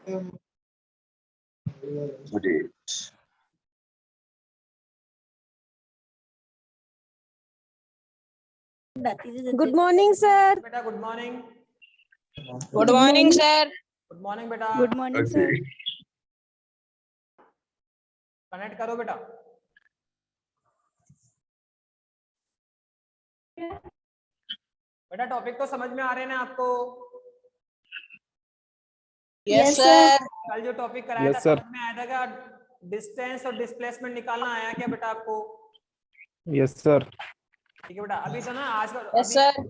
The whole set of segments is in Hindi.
Good morning sir. बेटा good morning. Good morning sir. Good morning बेटा। Good morning sir. कनेक्ट करो बेटा। बेटा टॉपिक तो समझ में आ रहे हैं ना आपको? Yes sir. कल जो टॉपिक कराया था समझ में आया था क्या? डिस्टेंस और डिस्प्लेसमेंट निकालना आया क्या बेटा आपको? Yes sir. ठीक है बेटा। अभी तो ना आज यस सर।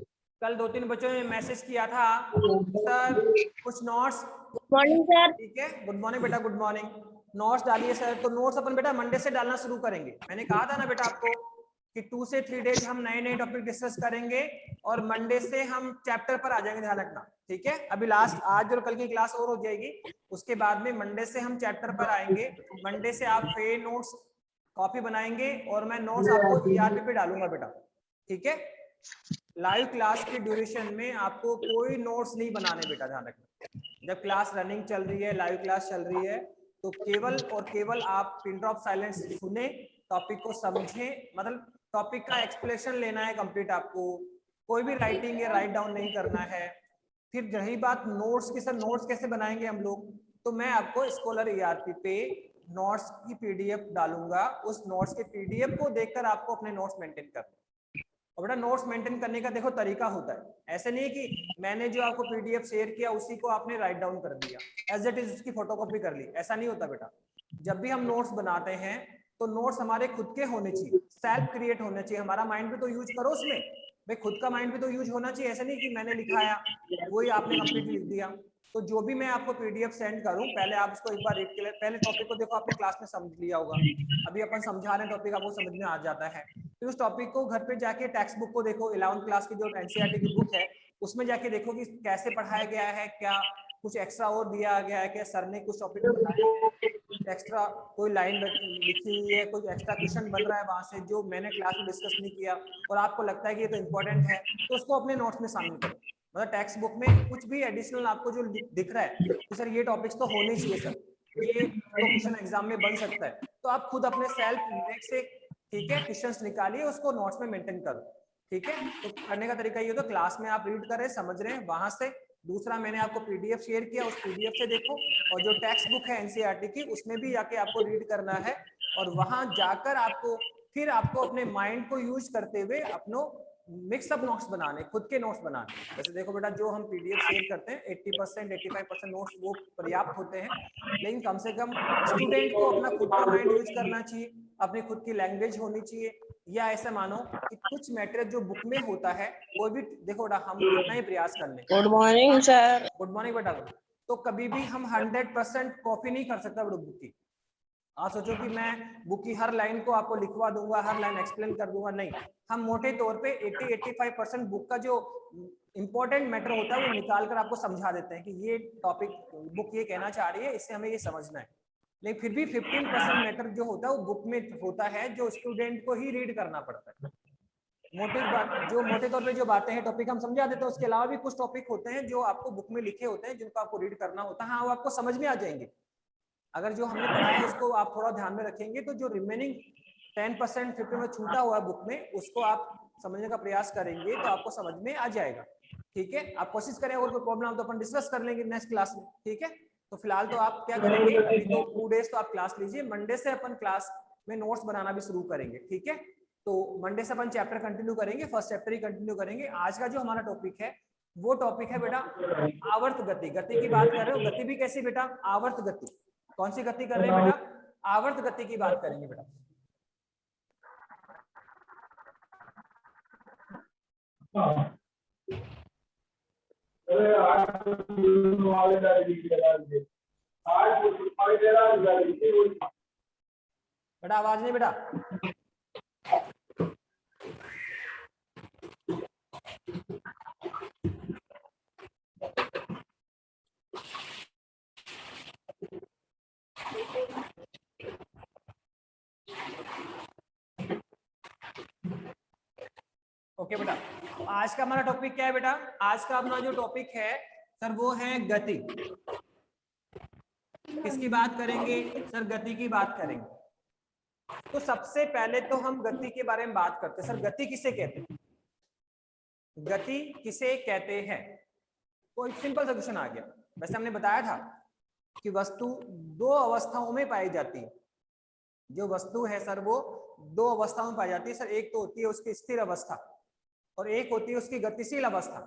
कल 2-3 बच्चों ने मैसेज किया था सर कुछ नोट्स। Good morning sir. ठीक है, गुड मॉर्निंग बेटा, गुड मॉर्निंग। नोट्स डालिए सर। तो नोट्स अपन बेटा मंडे से डालना शुरू करेंगे। मैंने कहा था ना बेटा आपको कि 2 से 3 डेज हम नए नए टॉपिक डिस्कस करेंगे और मंडे से हम चैप्टर पर आ जाएंगे, ध्यान रखना। ठीक है, अभी लास्ट आज और कल की क्लास और हो जाएगी, उसके बाद में मंडे से हम चैप्टर पर आएंगे। मंडे से आप फेयर नोट्स कॉपी बनाएंगे और मैं नोट्स आपको ERP पे डालूंगा बेटा। ठीक है, लाइव क्लास के ड्यूरेशन में आपको कोई नोट्स नहीं बनाने बेटा, ध्यान रखना। जब क्लास रनिंग चल रही है, लाइव क्लास चल रही है, तो केवल और केवल आप पिन ड्रॉप साइलेंस सुने, टॉपिक को समझें, मतलब टॉपिक का एक्सप्लेनेशन लेना है कंप्लीट आपको। कोई भी राइटिंग या राइट डाउन नहीं करना है। फिर रही बात नोट्स की, सर नोट्स कैसे बनाएंगे हम लोग? तो मैं आपको स्कॉलर ERP पे नोट्स की PDF डालूंगा। उस नोट्स के PDF को देखकर आपको अपने नोट्स मेंटेन करना। और बेटा नोट्स मेंटेन करने का देखो तरीका होता है, ऐसे नहीं कि मैंने जो आपको PDF शेयर किया उसी को आपने राइट डाउन कर दिया, एज इट इज उसकी फोटोकॉपी कर ली, ऐसा नहीं होता बेटा। जब भी हम नोट्स बनाते हैं तो नोट्स हमारे खुद के होने चाहिए, सेल्फ क्रिएट होने चाहिए। हमारा माइंड भी तो यूज करो उसमें भाई, खुद का माइंड भी तो यूज होना चाहिए। ऐसा नहीं कि मैंने लिखाया वही आपने कंप्लीट लिख दिया। तो जो भी मैं आपको PDF सेंड करूं, पहले आप उसको एक बार रीड कर ले। पहले टॉपिक को देखो, आपने क्लास में समझ लिया होगा, अभी अपन समझा रहे हैं टॉपिक, आपको समझ में आ जाता है। फिर उस टॉपिक को घर पे जाके टेक्स्ट बुक को देखो, 11th क्लास की जो NCERT की बुक है उसमें जाके देखो कि कैसे पढ़ाया गया है, क्या कुछ एक्स्ट्रा और दिया गया है, क्या सर ने कुछ टॉपिक बताए, एक्स्ट्रा कोई लाइन लिखी हुई है, कोई एक्स्ट्रा क्वेश्चन बन रहा है वहां से जो मैंने क्लास में डिस्कस नहीं किया और आपको लगता है कि ये तो इंपॉर्टेंट है, तो उसको अपने नोट्स में शामिल करो। मतलब टेक्स्ट बुक में कुछ भी एडिशनल आपको जो दिख रहा है कि सर ये टॉपिक्स तो होने चाहिए सर, ये तो क्वेश्चन एग्जाम में बन सकता है, तो आप खुद अपने सेल्फ विवेक से, ठीक है, क्वेश्चंस निकालिए, उसको नोट्स में मेंटेन करो। ठीक है, तो करने का तरीका ये, तो क्लास में आप रीड कर रहे हैं, समझ रहे हैं वहां से। दूसरा मैंने आपको PDF शेयर किया, उस PDF से देखो, और जो टेक्स्ट बुक है NCERT की उसमें भी जाके आपको रीड करना है, और वहां जाकर आपको फिर आपको अपने माइंड को यूज करते हुए अपनो मिक्सअप नोट्स बनाने, खुद के नोट्स बनाने। जैसे देखो बेटा, जो हम PDF शेयर करते हैं 80% 85% नोट्स वो पर्याप्त होते हैं, लेकिन कम से कम स्टूडेंट को अपना खुद का माइंड यूज करना चाहिए, अपनी खुद की लैंग्वेज होनी चाहिए। या ऐसे मानो कि कुछ मैटर जो बुक में होता है, कोई भी देखो बेटा, हम कितना ही प्रयास कर लें। Good morning sir. Good morning बेटा। तो कभी भी हम 100% कॉपी नहीं कर सकता बेटा बुक की। आप सोचो कि मैं बुक की हर लाइन को आपको लिखवा दूंगा, हर लाइन एक्सप्लेन कर दूंगा, नहीं। हम मोटे तौर पे 80-85% बुक का जो इंपॉर्टेंट मैटर होता है वो निकाल कर आपको समझा देते हैं कि ये टॉपिक बुक ये कहना चाह रही है, इससे हमें ये समझना है। लेकिन फिर भी 15% मैटर जो होता है वो बुक में होता है, जो स्टूडेंट को ही रीड करना पड़ता है। मोटे तौर पे जो बातें हैं टॉपिक हम समझा देते हैं, उसके अलावा भी कुछ टॉपिक होते हैं जो आपको बुक में लिखे होते हैं, जिनको आपको रीड करना होता है। हाँ, वो आपको समझ में आ जाएंगे अगर जो हमने पढ़ा है उसको आप थोड़ा ध्यान में रखेंगे, तो जो रिमेनिंग 10% 50 में छूटा हुआ है बुक में, उसको आप समझने का प्रयास करेंगे तो आपको समझ में आ जाएगा। ठीक है, आप कोशिश करें, और कोई प्रॉब्लम हो तो अपन डिस्कस कर लेंगे नेक्स्ट क्लास में। ठीक है, तो फिलहाल तो आप क्या करेंगे, अभी तो 2 डेज तो आप क्लास लीजिए, मंडे से अपन क्लास में नोट्स बनाना भी शुरू करेंगे। ठीक है, तो मंडे से अपन चैप्टर कंटिन्यू करेंगे, फर्स्ट चैप्टर ही कंटिन्यू करेंगे। आज का जो हमारा टॉपिक है वो टॉपिक है बेटा आवर्त गति। गति की बात कर रहे हो, गति भी कैसी बेटा? आवर्त गति। कौन सी गति कर रहे हैं बेटा? आवर्त गति की बात करेंगे बेटा। बेटा आवाज नहीं बेटा। ओके बेटा, आज का हमारा टॉपिक क्या है बेटा? आज का अपना जो टॉपिक है सर वो है गति। किसकी बात करेंगे सर? गति की बात करेंगे। तो सबसे पहले तो हम गति के बारे में बात करते हैं। सर गति किसे कहते हैं? गति किसे कहते हैं? कोई सिंपल सा क्वेश्चन आ गया। वैसे हमने बताया था कि वस्तु दो अवस्थाओं में पाई जाती है। जो वस्तु है सर वो दो अवस्थाओं में पाई जाती है सर। एक तो होती है उसकी स्थिर अवस्था और एक होती है उसकी गतिशील अवस्था।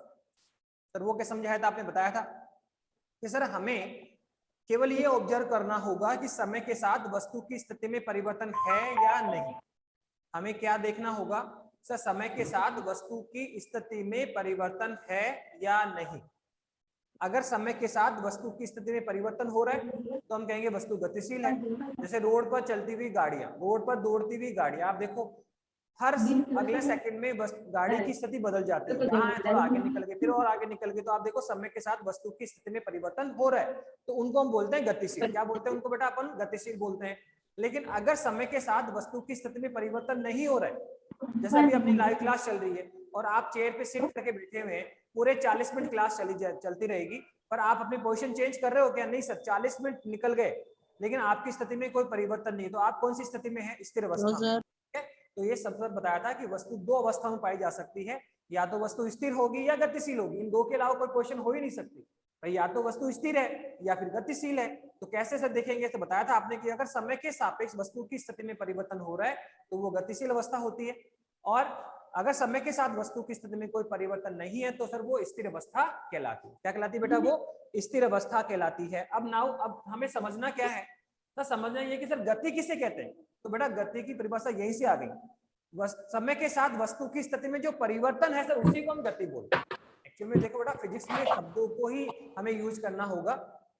सर वो क्या समझाया था? आपने बताया था कि सर हमें केवल ये ऑब्जर्व करना होगा कि समय के साथ वस्तु की स्थिति में परिवर्तन है या नहीं। हमें क्या देखना होगा सर? समय के साथ वस्तु की स्थिति में परिवर्तन है या नहीं। अगर समय के साथ वस्तु की स्थिति में परिवर्तन हो रहा है तो हम कहेंगे वस्तु गतिशील है। जैसे रोड पर चलती हुई गाड़ियां, रोड पर दौड़ती हुई गाड़ियां, आप देखो हर अगले सेकंड में गाड़ी की स्थिति बदल जाती है। यहाँ है थोड़ा आगे निकल गए, फिर और आगे निकल गए, तो आप देखो समय के साथ वस्तु की स्थिति में परिवर्तन हो रहा है, तो उनको हम बोलते हैं गतिशील। क्या बोलते हैं उनको बेटा? अपन गतिशील बोलते हैं। लेकिन अगर समय के साथ वस्तु की स्थिति में परिवर्तन नहीं हो रहा है, जैसे अभी अपनी लाइव क्लास चल रही है और आप चेयर पे सिट करके बैठे हुए हैं, पूरे 40 मिनट क्लास चलती रहेगी, पर आप अपनी पोजीशन चेंज कर रहे हो क्या? नहीं सर, 40 मिनट निकल गए लेकिन आपकी स्थिति में कोई परिवर्तन नहीं, तो आप कौन सी स्थिति में है? स्थिर अवस्था में। तो ये सब बताया था कि वस्तु दो अवस्था में पाई जा सकती है, या तो वस्तु स्थिर होगी या गतिशील होगी। इन दो के अलावा कोई क्वेश्चन हो ही नहीं सकती भाई, या तो वस्तु स्थिर है या फिर गतिशील है। तो कैसे सर देखेंगे? तो बताया था आपने कि अगर समय के सापेक्ष वस्तु की स्थिति में परिवर्तन हो रहा है तो वो गतिशील अवस्था होती है, और अगर समय के साथ वस्तु की स्थिति में कोई परिवर्तन नहीं है तो सर वो स्थिर अवस्था कहलाती है। क्या कहलाती है बेटा? वो स्थिर अवस्था कहलाती है। अब हमें समझना क्या है सर? समझना ये कि सर गति किसे कहते हैं? तो बेटा गति की परिभाषा यहीं से आ गई। समय के साथ वस्तु की स्थिति में जो परिवर्तन है सर उसी को हम गति बोलते हैं। एक्चुअली में देखो बेटा, फिजिक्स में शब्दों को ही हमें यूज करना होगा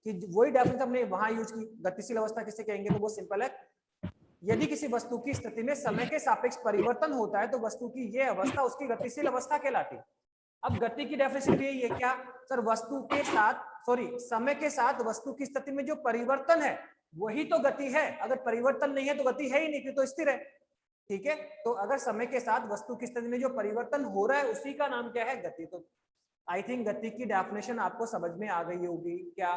कि वही डेफिनेशन हमने वहां यूज की। गतिशील अवस्था किसे कहेंगे? तो वो सिंपल है, यदि किसी वस्तु की स्थिति में समय के सापेक्ष परिवर्तन होता है तो वस्तु की यह अवस्था उसकी गतिशील अवस्था कहलाती है। अब गति की डेफिनेशन भी यही है क्या सर? वस्तु के साथ समय के साथ वस्तु की स्थिति में जो परिवर्तन है वही तो गति है। अगर परिवर्तन नहीं है तो गति है ही नहीं, फिर तो स्थिर है। ठीक है, तो अगर समय के साथ वस्तु की स्थिति में जो परिवर्तन हो रहा है उसी का नाम क्या है? गति। तो आई थिंक गति की डेफिनेशन आपको समझ में आ गई होगी। क्या?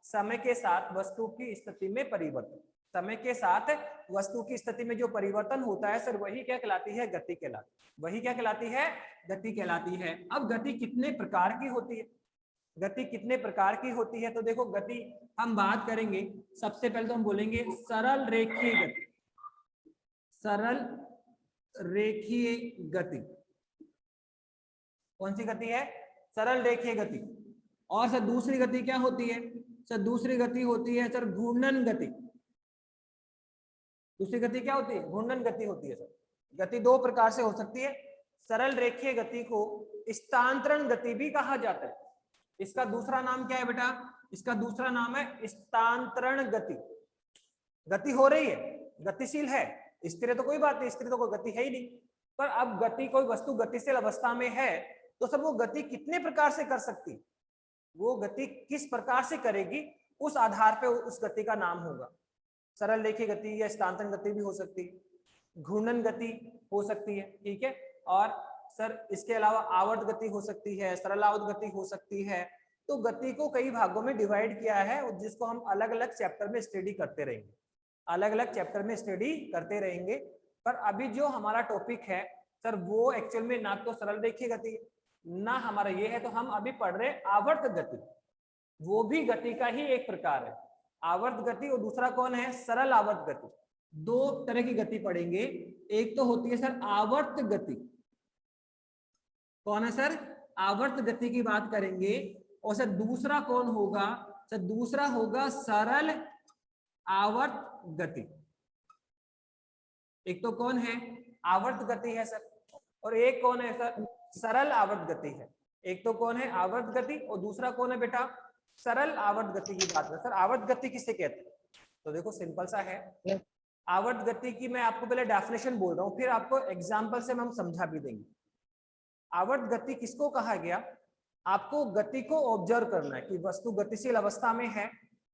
समय के साथ वस्तु की स्थिति में परिवर्तन, समय के साथ वस्तु की स्थिति में जो परिवर्तन होता है सर वही क्या कहलाती है? गति कहलाती। वही क्या कहलाती है? गति कहलाती है। अब गति कितने प्रकार की होती है? गति कितने प्रकार की होती है? तो देखो गति हम बात करेंगे, सबसे पहले तो हम बोलेंगे सरल रेखीय गति। सरल रेखीय गति कौन सी गति है? सरल रेखीय गति। और सर दूसरी गति क्या होती है? सर दूसरी गति होती है सर घूर्णन गति। दूसरी गति क्या होती है? घूर्णन गति होती है। सर गति दो प्रकार से हो सकती है। सरल रेखीय गति को स्थानांतरण गति भी कहा जाता है। इसका दूसरा नाम क्या है बेटा? इसका दूसरा नाम है स्थानांतरण गति। गति हो रही है, गतिशील है, स्थिर तो कोई बात नहीं, स्थिर तो कोई गति है ही नहीं, पर अब गति कोई वस्तु गतिशील अवस्था में है तो सब वो गति कितने प्रकार से कर सकती है, वो गति किस प्रकार से करेगी, उस आधार पे उस गति का नाम होगा। सरल रेखीय गति या स्थानांतरण गति भी हो सकती है, घूर्णन गति हो सकती है। ठीक है, और सर इसके अलावा आवर्त गति हो सकती है, सरल आवर्त गति हो सकती है। तो गति को कई भागों में डिवाइड किया है जिसको हम अलग अलग चैप्टर में स्टडी करते रहेंगे, अलग अलग चैप्टर में स्टडी करते रहेंगे। पर अभी जो हमारा टॉपिक है सर वो एक्चुअल में ना तो सरल रेखीय गति ना हमारा ये है, तो हम अभी पढ़ रहे आवर्त गति, वो भी गति का ही एक प्रकार है। आवर्त गति और दूसरा कौन है? सरल आवर्त गति। दो तरह की गति पढ़ेंगे, एक तो होती है सर आवर्त गति। कौन है सर? आवर्त गति की बात करेंगे। और सर दूसरा कौन होगा? सर दूसरा होगा सरल आवर्त गति। एक तो कौन है? आवर्त गति है सर, और एक कौन है सर? सरल आवर्त गति है। एक तो कौन है? आवर्त गति, और दूसरा कौन है बेटा? सरल आवर्त गति की बात है। सर आवर्त गति किसे कहते हैं? तो देखो सिंपल सा है, आवर्त गति की मैं आपको पहले डेफिनेशन बोल रहा हूं, फिर आपको एग्जांपल से हम समझा भी देंगे। आवर्त गति किसको कहा गया? आपको गति को ऑब्जर्व करना है कि वस्तु गतिशील अवस्था में है,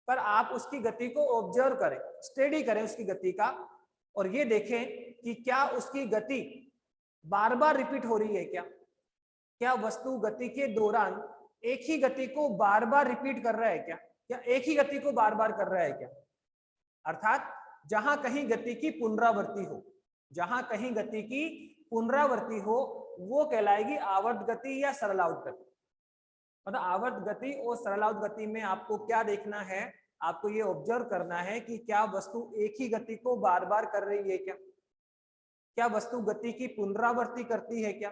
पर आप उसकी गति को ऑब्जर्व करें, स्टडी करें उसकी गति का, और ये देखें कि क्या उसकी गति बार बार रिपीट हो रही है क्या? क्या वस्तु गति के दौरान एक ही गति को बार बार रिपीट कर रहा है क्या? क्या एक ही गति को बार बार कर रहा है क्या? अर्थात जहां कहीं गति की पुनरावृत्ति हो, जहां कहीं गति की पुनरावृत्ति हो वो कहलाएगी आवर्त गति या सरलाउत गति। मतलब आवर्त गति और सरलाउत गति में आपको क्या देखना है, आपको ये ऑब्जर्व करना है कि क्या वस्तु एक ही गति को बार बार कर रही है क्या, क्या वस्तु गति की पुनरावृत्ति करती है क्या।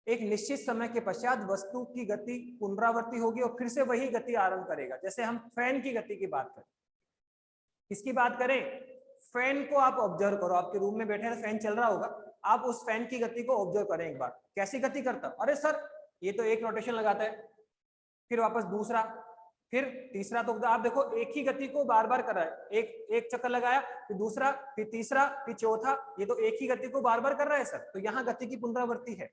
एक निश्चित समय के पश्चात वस्तु की गति पुनरावृत्ति होगी और फिर से वही गति आरंभ करेगा। जैसे हम फैन की गति की बात करें, किसकी बात करें, फैन को आप ऑब्जर्व करो, आपके रूम में बैठे हैं फैन चल रहा होगा, आप उस फैन की गति को ऑब्जर्व करें एक बार, कैसी गति करता, अरे सर ये तो एक रोटेशन लगाता है, फिर वापस दूसरा, फिर तीसरा, तो आप देखो एक ही गति को बार बार कर रहा है, एक चक्कर लगाया, फिर दूसरा, फिर तीसरा, फिर चौथा, ये तो एक ही गति को बार बार कर रहा है सर। तो यहाँ गति की पुनरावृत्ति है,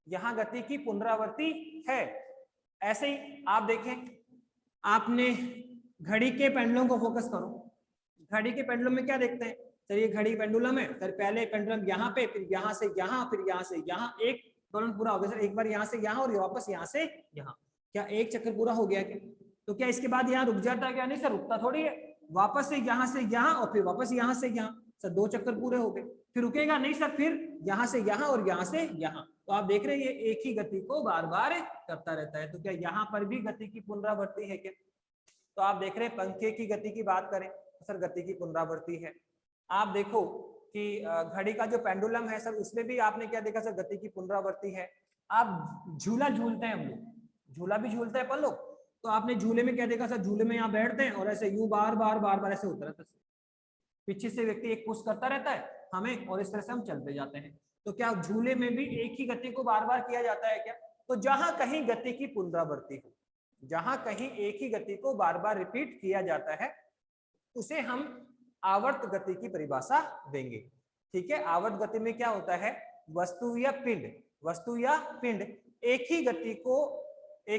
यहाँ गति की पुनरावृत्ति है। ऐसे ही आप देखें, आपने घड़ी के पेंडुलम को फोकस करो, घड़ी के पेंडुलम में क्या देखते हैं सर, ये घड़ी पेंडुलम है सर, पहले पेंडुलम यहाँ पे, फिर यहाँ से यहाँ, फिर यहाँ से यहाँ, एक दोलन पूरा हो गया सर, एक बार यहाँ से यहाँ और वापस यहाँ से यहाँ, क्या एक चक्कर पूरा हो गया क्या? तो क्या इसके बाद यहाँ रुक जाता है क्या? नहीं सर, रुकता थोड़ी है, वापस से यहाँ और फिर वापस यहाँ से यहाँ, सर 2 चक्कर पूरे हो गए, फिर रुकेगा नहीं सर, फिर यहाँ से यहाँ और यहाँ से यहाँ। तो आप देख रहे हैं ये एक ही गति को बार बार करता रहता है। तो क्या यहाँ पर भी गति की पुनरावृत्ति है क्या? तो आप देख रहे हैं पंखे की गति की बात करें तो सर गति की पुनरावृत्ति है। आप देखो कि घड़ी का जो पेंडुलम है सर, उसमें भी आपने क्या देखा सर, गति की पुनरावृत्ति है। आप झूला झूलते हैं, हम लोग झूला भी झूलते हैं अपन लोग, तो आपने झूले में क्या देखा सर, झूले में यहाँ बैठते हैं और ऐसे यूं बार बार ऐसे होता रहता है, पीछे से व्यक्ति एक पुश करता रहता है हमें और इस तरह से हम चलते जाते हैं। तो क्या झूले में भी एक ही गति को बार बार किया जाता है क्या? तो जहां कहीं गति की पुनरावृत्ति हो, जहां कहीं एक ही गति को बार बार रिपीट किया जाता है, उसे हम आवर्त गति की परिभाषा देंगे। ठीक है, आवर्त गति में क्या होता है, वस्तु या पिंड एक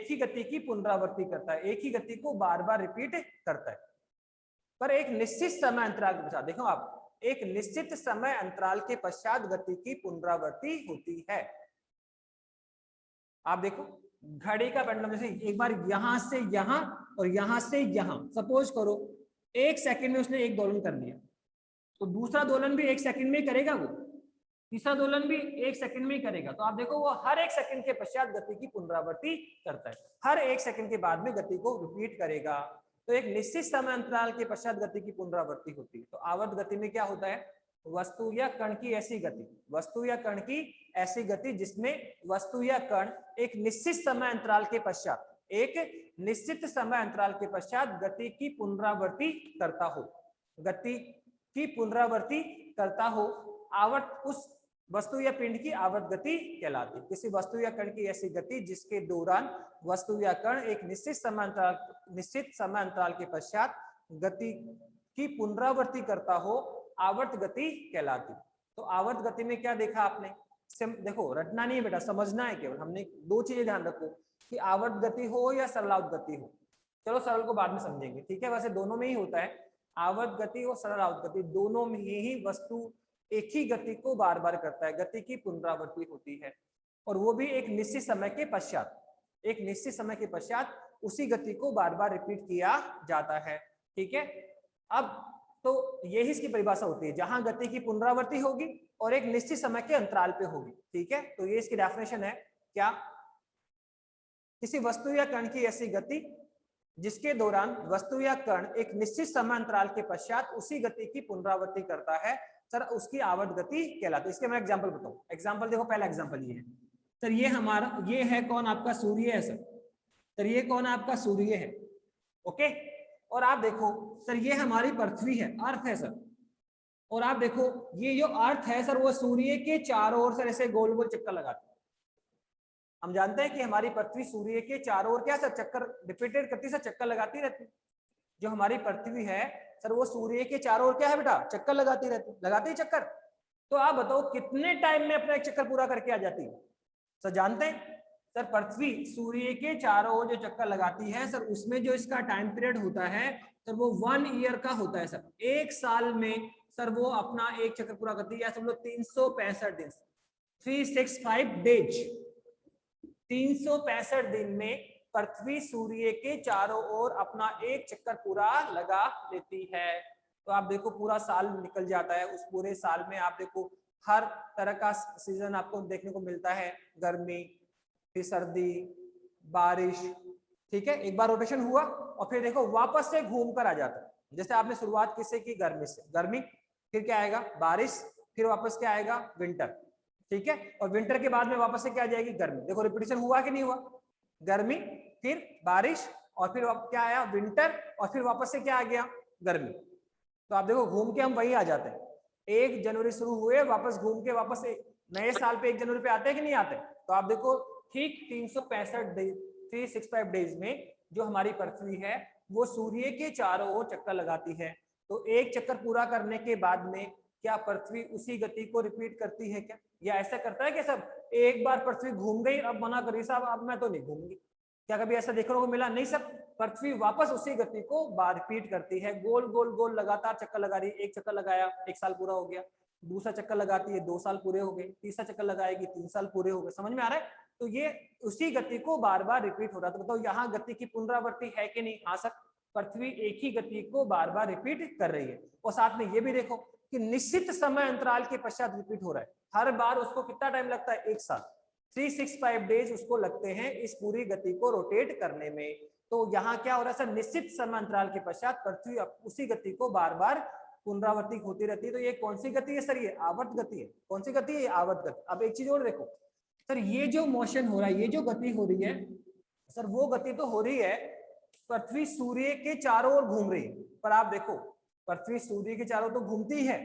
ही गति की पुनरावृत्ति करता है, एक ही गति को बार बार रिपीट करता है, पर एक निश्चित समय अंतराल के पश्चात। देखो आप, एक निश्चित समय अंतराल के पश्चात गति की पुनरावृत्ति होती है। आप देखो घड़ी का पेंडुलम, जैसे एक बार यहां से यहां और यहां से यहां, सपोज करो 1 सेकंड में उसने एक दोलन कर लिया, तो दूसरा दोलन भी 1 सेकंड में ही करेगा, वो तीसरा दोलन भी 1 सेकंड में ही करेगा। तो आप देखो वो हर 1 सेकंड के पश्चात गति की पुनरावृत्ति करता है, हर 1 सेकंड के बाद में गति को रिपीट करेगा। तो एक निश्चित समय अंतराल के पश्चात गति की पुनरावृत्ति होती है। तो आवर्त गति में क्या होता है, वस्तु या कण की ऐसी गति, वस्तु या कण की ऐसी गति जिसमें वस्तु या कण एक निश्चित समय अंतराल के पश्चात, एक निश्चित समय अंतराल के पश्चात गति की पुनरावृत्ति करता हो, गति की पुनरावृत्ति करता हो। आवर्त उस वस्तु या पिंड की आवर्त गति कहलाती है। किसी वस्तु या कण की ऐसी गति जिसके दौरान वस्तु या कण एक निश्चित समय अंतराल के पश्चात गति की पुनरावृत्ति करता हो, आवर्त गति कहलाती। तो आवर्त गति में क्या देखा आपने, देखो रटना नहीं है बेटा, समझना है केवल। हमने 2 चीजें ध्यान रखो कि आवर्त गति हो या सरलाउत गति हो। चलो सरल को बाद में समझेंगे, ठीक है। वैसे दोनों में ही होता है, आवर्त गति और सरलाउत गति दोनों में ही वस्तु एक ही गति को बार बार करता है, गति की पुनरावृत्ति होती है, और वो भी एक निश्चित समय के पश्चात, एक निश्चित समय के पश्चात उसी गति को बार बार रिपीट किया जाता है। ठीक है, अब तो यही इसकी परिभाषा होती है, जहां गति की पुनरावृत्ति होगी और एक निश्चित समय के अंतराल पे होगी। ठीक है, तो ये इसकी डेफिनेशन है। क्या, किसी वस्तु या कण की ऐसी गति जिसके दौरान वस्तु या कण एक निश्चित समय अंतराल के पश्चात उसी गति की पुनरावृत्ति करता है सर, उसकी आवर्त गति कहलाती है। इसके मैं एग्जांपल बताऊं। एग्जांपल देखो, पहला एग्जांपल ये है सर, ये हमारा, ये है कौन, आपका सूर्य है सर, ये कौन आपका सूर्य है, ओके। और आप देखो सर, ये हमारी पृथ्वी है, अर्थ है सर, और आप देखो ये जो अर्थ है सर, वो सूर्य के चारों ओर सर ऐसे गोल गोल चक्कर लगाती है। हम जानते हैं कि हमारी पृथ्वी सूर्य के चारों ओर क्या सर, चक्कर रिपीटेड करती सर, चक्कर लगाती रहती है। जो हमारी पृथ्वी है सर, वो सूर्य के चारों ओर क्या है बेटा, चक्कर लगाती रहती, लगाती है चक्कर। तो आप बताओ कितने टाइम में अपना एक चक्कर पूरा करके आ जाती है सर, जानते हैं सर? पृथ्वी सूर्य के चारों ओर जो चक्कर लगाती है सर, उसमें जो इसका टाइम पीरियड होता है सर, वो 1 ईयर का होता है सर। 1 साल में सर वो अपना एक चक्कर पूरा करती है, या सब लोग 365 दिन, 365 डेज, 365 दिन में पृथ्वी सूर्य के चारों ओर अपना एक चक्कर पूरा लगा लेती है। तो आप देखो पूरा साल निकल जाता है, उस पूरे साल में आप देखो हर तरह का सीजन आपको देखने को मिलता है, गर्मी, फिर सर्दी, बारिश, ठीक है। एक बार रोटेशन हुआ और फिर देखो वापस से घूम कर आ जाता है। जैसे आपने शुरुआत किससे की, गर्मी से, गर्मी फिर क्या आएगा, बारिश, फिर वापस क्या आएगा, विंटर, ठीक है। और विंटर के बाद में वापस से क्या आ जाएगी, गर्मी। देखो रिपीटेशन हुआ कि नहीं हुआ, गर्मी फिर बारिश और फिर क्या आया, विंटर, और फिर वापस से क्या आ गया, गर्मी। तो आप देखो घूम के हम वही आ जाते हैं। 1 जनवरी शुरू हुए, वापस घूम के वापस नए साल पे 1 जनवरी पे आते हैं कि नहीं आते। तो आप देखो ठीक 365 डेज में जो हमारी पृथ्वी है वो सूर्य के चारों ओर चक्कर लगाती है। तो एक चक्कर पूरा करने के बाद में क्या पृथ्वी उसी गति को रिपीट करती है क्या, या ऐसा करता है कि सब एक बार पृथ्वी घूम गई अब मना करिए साहब अब मैं तो नहीं घूमूंगी, क्या कभी ऐसा देखने को मिला, नहीं सब पृथ्वी वापस उसी गति को बार रिपीट करती है, गोल गोल गोल लगातार चक्कर लगा रही है। एक चक्कर लगाया 1 साल पूरा हो गया, दूसरा चक्कर लगाती है 2 साल पूरे हो गए, तीसरा चक्कर लगाएगी 3 साल पूरे हो गए। समझ में आ रहा है। तो ये उसी गति को बार बार रिपीट हो रहा है। तो बताओ यहाँ गति की पुनरावृत्ति है कि नहीं, हाँ सर, पृथ्वी एक ही गति को बार बार रिपीट कर रही है। और साथ में ये भी देखो कि निश्चित समय अंतराल के पश्चात रिपीट हो रहा है, हर बार उसको कितना टाइम लगता है, 1 साल, 365 डेज उसको लगते हैं इस पूरी गति को रोटेट करने में। तो यहाँ क्या हो रहा है सर, निश्चित समय अंतराल के पश्चात पृथ्वी उसी गति को बार बार पुनरावृत्ति होती रहती है। तो ये कौन सी गति है सर, ये आवर्त गति है। कौन सी गति है, आवर्त गति। अब एक चीज और देखो सर, ये जो मोशन हो रहा है, ये जो गति हो रही है सर, वो गति तो हो रही है पृथ्वी सूर्य के चारों ओर घूम रही है। पर आप देखो पृथ्वी सूर्य के चारों तो घूमती है,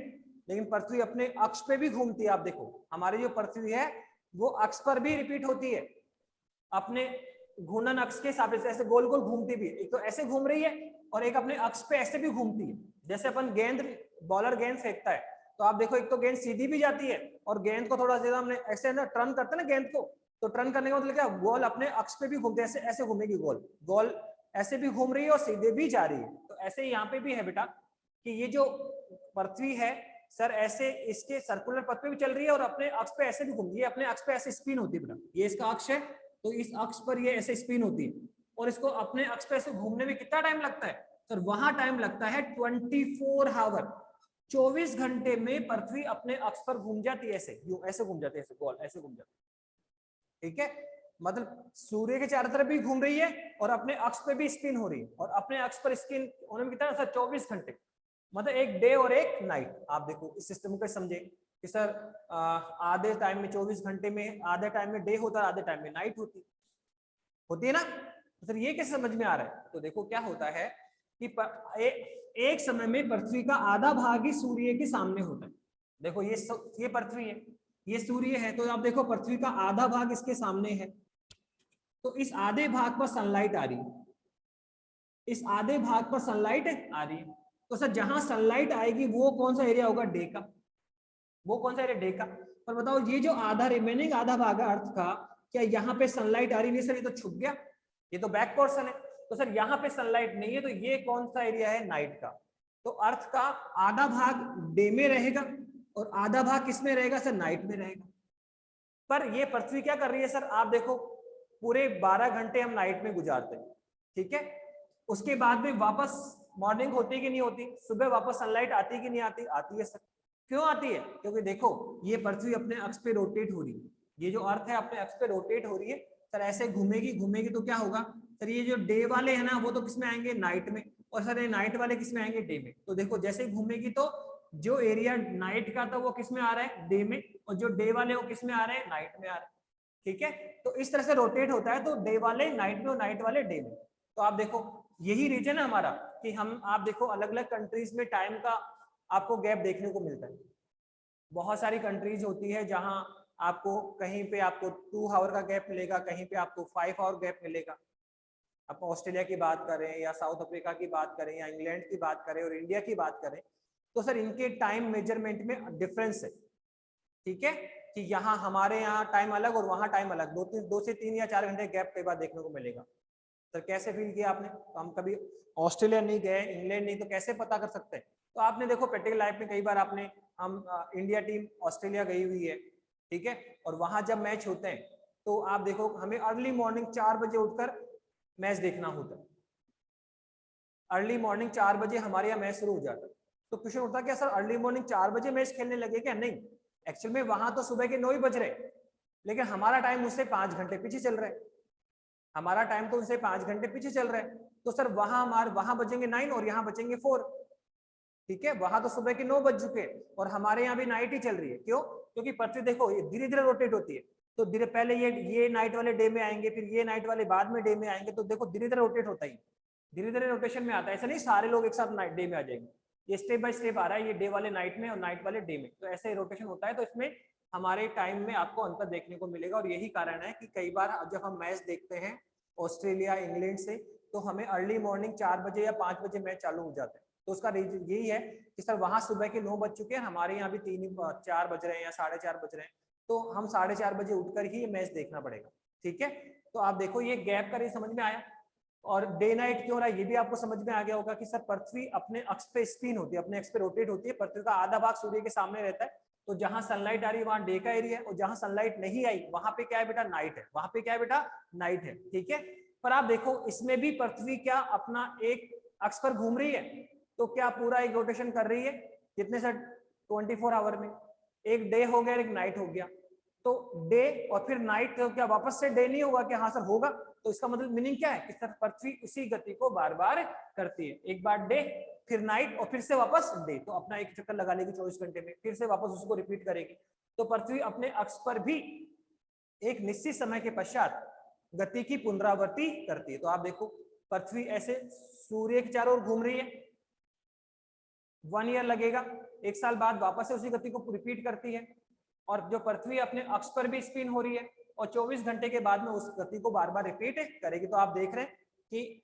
लेकिन पृथ्वी अपने अक्ष पे भी घूमती है। आप देखो हमारी जो पृथ्वी है वो अक्ष पर भी रिपीट होती है, अपने घूर्णन अक्ष के सापेक्ष ऐसे गोल गोल घूमती भी है। एक तो ऐसे घूम रही है और एक अपने अक्ष पे ऐसे भी घूमती है। जैसे अपन गेंद, बॉलर गेंद फेंकता है तो आप देखो एक तो गेंद सीधी भी जाती है और गेंद को थोड़ा ज्यादा हमने ऐसे ना टर्न करते हैं ना गेंद को, तो टर्न करने का मतलब क्या, गोल अपने अक्ष पे भी घूमते हैं, ऐसे ऐसे घूमेगी गोल गोल, ऐसे भी घूम रही है और सीधे भी जा रही है। तो ऐसे ही यहाँ पे भी है बेटा कि ये जो पृथ्वी है सर ऐसे इसके सर्कुलर पथ पे भी चल रही है और अपने अक्ष पे ऐसे भी घूम रही है, अपने अक्ष पे ऐसे स्पिन होती है बेटा। ये इसका अक्ष है तो इस अक्ष पर ये ऐसे स्पिन होती है और इसको अपने अक्ष पे ऐसे घूमने में कितना टाइम लगता है सर, वहां टाइम लगता है 24 आवर, 24 घंटे में पृथ्वी अपने अक्ष पर घूम जाती है, ऐसे यूं ऐसे घूम जाती है, ऐसे गोल ऐसे घूम जाती है, ठीक है। मतलब सूर्य के चारों तरफ भी घूम रही है और अपने अक्ष पे भी स्पिन हो रही है, और अपने अक्ष पर स्पिन होने में कितना सर, 24 घंटे, मतलब एक डे और एक नाइट। आप देखो इस सिस्टम को समझे कि सर आधे टाइम में 24 घंटे में आधे टाइम में डे होता है, आधे टाइम में नाइट होती है ना। तो सर ये कैसे समझ में आ रहा है, तो देखो क्या होता है कि एक समय में पृथ्वी का आधा भाग ही सूर्य के सामने होता है। देखो ये पृथ्वी है, ये सूर्य है, तो आप देखो पृथ्वी का आधा भाग इसके सामने है, तो इस आधे भाग पर सनलाइट आ रही है, इस आधे भाग पर सनलाइट आ रही है। तो सर जहां सनलाइट आएगी वो कौन सा एरिया होगा, डे का, वो कौन सा एरिया, डे का। पर बताओ ये जो आधा रिमेनिंग आधा भाग है अर्थ का, क्या यहाँ पे सनलाइट आ रही नहीं सर, ये तो छुप गया, ये तो बैक पोर्शन है। तो सर यहाँ पे सनलाइट नहीं है, तो ये कौन सा एरिया है, नाइट का। तो अर्थ का आधा भाग डे में रहेगा और आधा भाग किसमें रहेगा सर, नाइट में रहेगा। पर ये पृथ्वी क्या कर रही है सर, आप देखो पूरे 12 घंटे हम नाइट में गुजारते हैं, ठीक है। उसके बाद में वापस मॉर्निंग होती कि नहीं होती, सुबह वापस सनलाइट आती कि नहीं आती, आती है सर। क्यों आती है, क्योंकि देखो ये पृथ्वी अपने अक्ष पे रोटेट हो रही है, ये जो अर्थ है अपने अक्ष पे रोटेट हो रही है सर, ऐसे घूमेगी घूमेगी तो क्या होगा सर, ये जो डे वाले है ना वो तो किसमें आएंगे, नाइट में, और सर ये नाइट वाले किसमें आएंगे, डे में। तो देखो जैसे ही घूमेगी तो जो एरिया नाइट का था वो किसमें आ रहा है, डे में, और जो डे वाले वो किसमें आ रहे हैं, नाइट में आ रहे हैं, ठीक है। तो इस तरह से रोटेट होता है, तो डे वाले नाइट में और नाइट वाले डे में। तो आप देखो यही रीजन है हमारा कि हम, आप देखो अलग अलग कंट्रीज में टाइम का आपको गैप देखने को मिलता है। बहुत सारी कंट्रीज होती है जहां आपको कहीं पे आपको 2 आवर का गैप मिलेगा, कहीं पे आपको 5 आवर गैप मिलेगा। आप ऑस्ट्रेलिया की बात करें या साउथ अफ्रीका की बात करें या इंग्लैंड की बात करें और इंडिया की बात करें, तो सर इनके टाइम मेजरमेंट में डिफरेंस है, ठीक है, कि यहाँ हमारे यहाँ टाइम अलग और वहाँ टाइम अलग, 2 से 3 या 4 घंटे गैप कई बार देखने को मिलेगा। सर कैसे फील किया आपने, तो हम कभी ऑस्ट्रेलिया नहीं गए, इंग्लैंड नहीं, तो कैसे पता कर सकते हैं। तो आपने देखो प्रैक्टिकल लाइफ में कई बार आपने, हम इंडिया टीम ऑस्ट्रेलिया गई हुई है, ठीक है, और वहां जब मैच होते हैं तो आप देखो हमें अर्ली मॉर्निंग 4 बजे उठकर मैच देखना होता है। अर्ली मॉर्निंग 4 बजे हमारे यहाँ मैच शुरू हो जाता है। तो क्वेश्चन उठता है क्या सर अर्ली मॉर्निंग 4 बजे मैच खेलने लगे क्या? नहीं, एक्चुअल में वहां तो सुबह के 9 ही बज रहे, लेकिन हमारा टाइम उससे 5 घंटे पीछे चल रहा है। हमारा टाइम तो उनसे 5 घंटे पीछे चल रहा है। तो सर वहां बजेंगे 9 और यहाँ बचेंगे 4। ठीक है, वहां तो सुबह के 9 बज चुके और हमारे यहाँ भी नाइट ही चल रही है। क्यों? क्योंकि पृथ्वी देखो ये धीरे धीरे रोटेट होती है। तो धीरे पहले ये नाइट वाले डे में आएंगे, फिर ये नाइट वाले बाद में डे में आएंगे। तो देखो धीरे धीरे रोटेट होता ही, धीरे धीरे रोटेशन में आता है। ऐसा नहीं सारे लोग एक साथ नाइट डे में आ जाएंगे, ये स्टेप बाय स्टेप आ रहा है। ये डे वाले नाइट में और नाइट वाले डे में, तो ऐसे रोटेशन होता है। तो इसमें हमारे टाइम में आपको अंतर देखने को मिलेगा और यही कारण है कि कई बार जब हम मैच देखते हैं ऑस्ट्रेलिया इंग्लैंड से, तो हमें अर्ली मॉर्निंग 4 बजे या 5 बजे मैच चालू हो जाते हैं। तो उसका रीजन यही है कि सर वहां सुबह के 9 बज चुके हैं, हमारे यहाँ भी 4 बज रहे हैं या 4:30 बज रहे हैं। तो हम 4:30 बजे उठकर ही ये मैच देखना पड़ेगा। ठीक है, तो आप देखो ये गैप का समझ में आया। और डे नाइट क्यों रहा है ये भी आपको समझ में आ गया होगा कि सर पृथ्वी अपने अक्ष पे स्पिन होती है, अपने अक्ष पे रोटेट होती है। पृथ्वी का आधा भाग सूर्य के सामने रहता है, तो जहां सनलाइट आ रही है वहां डे का एरिया है, और जहां सनलाइट नहीं आई वहां पे क्या है बेटा? नाइट है। वहां पे क्या है बेटा? नाइट है। ठीक है, पर आप देखो इसमें भी पृथ्वी क्या अपना एक अक्ष पर घूम रही है? तो क्या पूरा एक रोटेशन कर रही है? कितने सर? 24 आवर में एक डे हो गया, एक नाइट हो गया। तो डे और फिर नाइट, तो क्या वापस से डे नहीं होगा? क्या हाँ सर होगा। तो इसका मतलब मीनिंग क्या है कि सर पृथ्वी उसी गति को बार बार करती है, एक बार डे फिर नाइट और फिर से वापस डे। तो अपना एक चक्कर लगा लेगी 24 घंटे में, फिर से वापस उसको रिपीट करेगी। तो पृथ्वी अपने अक्ष पर भी एक निश्चित समय के पश्चात गति की पुनरावृत्ति करती है। तो आप देखो पृथ्वी ऐसे सूर्य के चारों ओर घूम रही है, 1 ईयर लगेगा, 1 साल बाद वापस से उसी गति को रिपीट करती है। और जो पृथ्वी अपने अक्ष पर भी स्पिन हो रही है और 24 घंटे के बाद में उस गति को बार बार रिपीट करेगी। तो आप देख रहे हैं कि